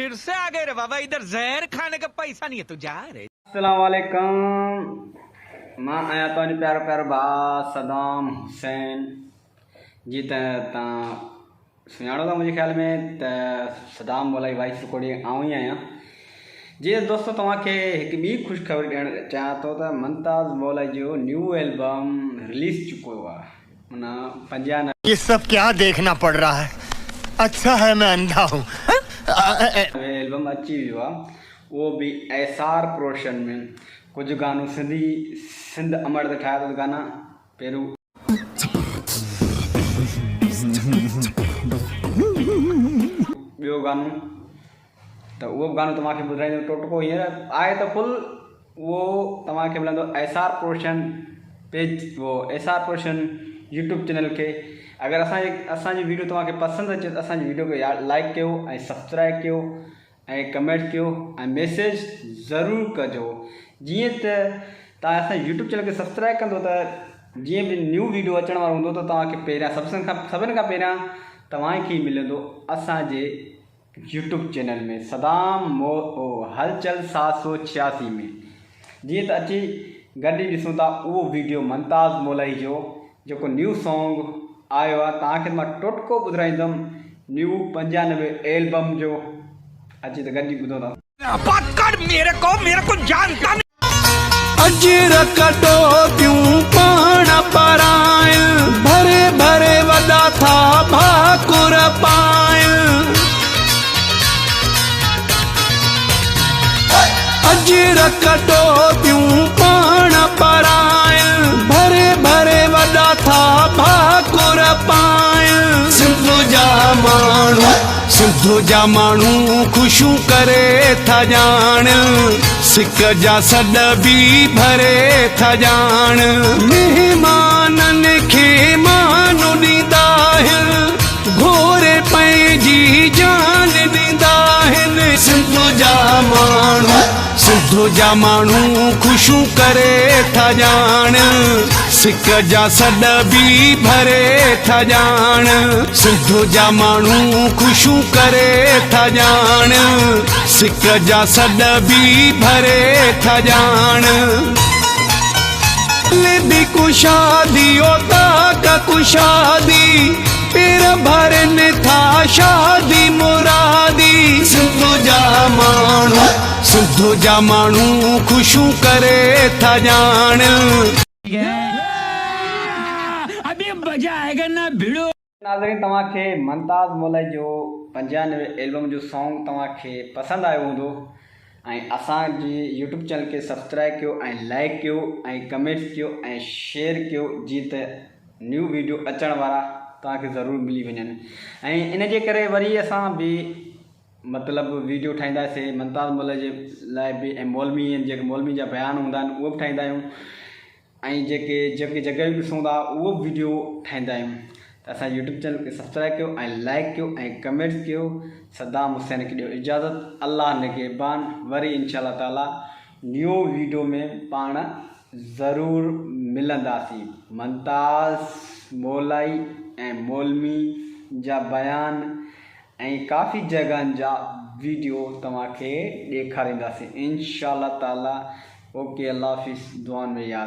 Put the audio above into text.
फिर से आ गए रे बाबा, इधर जहर खाने का पैसा नहीं है, तू जा रे। अस्सलाम वालेकुम। मां आया तो प्यारो प्यारो भाउ सदाम हुसैन जी त सुञाणो था मुझे ख्याल में त सदाम मोलाई वॉइस रिकॉर्डिंग आऊं ही आहियां। जी दोस्तों तव्हांखे हिकु ॿी ख़ुशख़बरी ॾियणु चाहियां थो त मुमताज़ मोलाई जो न्यू एल्बम रिलीज़ चुको आहे। माना 95 ये सब क्या देखना पड़ रहा है, अच्छा है मैं अंधा हूँ। एल्बम अची वियो आहे, उहो बि एसार प्रोडक्शन में। कुछ गानों सिंध अमर ते ठाहिया अथसि गाना। पहिरियों ॿियो गानो त उहो बि गानो तव्हांखे ॿुधाईंदो टोटको हींअर आहे त फुल। उहो तव्हांखे मिलंदो एसार प्रोडक्शन पेज, वो एसार प्रोडक्शन यूट्यूब चैनल खे। अगर असांजी वीडियो तव्हांखे पसंदि अचे त असांजी वीडियो खे यार लाइक कयो ऐं सब्सक्राइब कयो ऐं कमेंट कयो ऐं मैसेज ज़रूरु कजो। जीअं त तव्हां असांजे यूट्यूब चैनल खे सब्सक्राइब कंदो त जीअं बि न्यू वीडियो अचण वारो हूंदो त तव्हांखे पहिरियां सभिनि खां पहिरियां तव्हांखे मिलंदो असांजे यूट्यूब चैनल में सदाम हलचल 786 में। जीअं त अची गॾु ॾिसूं था उहो वीडियो मुमताज़ मोलाई जो जेको न्यू सॉन्ग आयो आहे। तव्हांखे मां टोटको ॿुधाईंदुमि न्यू 95 एल्बम जो। अची त गॾु ॿुधो था। बात कर मेरे को जानता नहीं। अजर कटो क्यों पाण पराय, भरे भरे वदा था भाकुर पाय। अजर कटो क्यों पाण पराय, भरे भरे वदा था भाकुर पाय। सिंधु जा माण्हू ख़ुशूं करे था ॼाण, सिक जा सॾ बि भरे था ॼाण। महिमाननि खे मान ॾींदा आहिनि, घोरे पंहिंजी जान ॾींदा आहिनि। सिंधु जा माण्हू ख़ुशूं करे था ॼाण, सिक जा सॾ बि भरे था ॼाण। सिंधु जा माण्हू ख़ुशूं करे था ॼाण, सिक जा सॾ बि भरे था ॼाण। बि कुशादी ओता का कुशादी, पेर भरनि था शादी मुरादी। सिंधु जा माण्हू ख़ुशूं करे था ॼाण। अभी मजा आएगा ना भिड़ो। नाज़रीन तव्हांखे मुमताज़ मोलाई जो 95 एल्बम जो सॉन्ग तव्हांखे पसंदि आयो हूंदो ऐं असांजी यूट्यूब चैनल खे सब्सक्राइब कयो ऐं लाइक कयो ऐं कमेंट्स कयो ऐं शेयर कयो, जीअं त न्यू वीडियो अचण वारा तव्हांखे ज़रूरु मिली वञनि। ऐं इन जे करे वरी असां बि मतिलबु वीडियो ठाहींदासीं मुमताज़ मोलाई जे लाइ बि, ऐं मौलवी आहिनि जेके मौलवी जा बयान हूंदा आहिनि उहो बि ठाहींदा आहियूं, ऐं जेके जॻहियूं ॾिसूं था उहो बि वीडियो ठाहींदा आहियूं। त असांजे यूट्यूब चैनल खे सब्सक्राइब कयो ऐं लाइक कयो ऐं कमेंट्स कयो। सदाम हुसैन खे ॾियो इजाज़त। अल्लाह निगहबान। वरी इंशाअल्लाह ताला न्यू वीडियो में पाण ज़रूरु मिलंदासीं। मुमताज़ मोलाई ऐं मौलवी जा बयान ऐं काफ़ी जॻहनि जा वीडियो तव्हांखे ॾेखारींदासीं इंशाअल्लाह ताला। ओके, अल्लाह हाफ़िज़। दुआनि में यादि।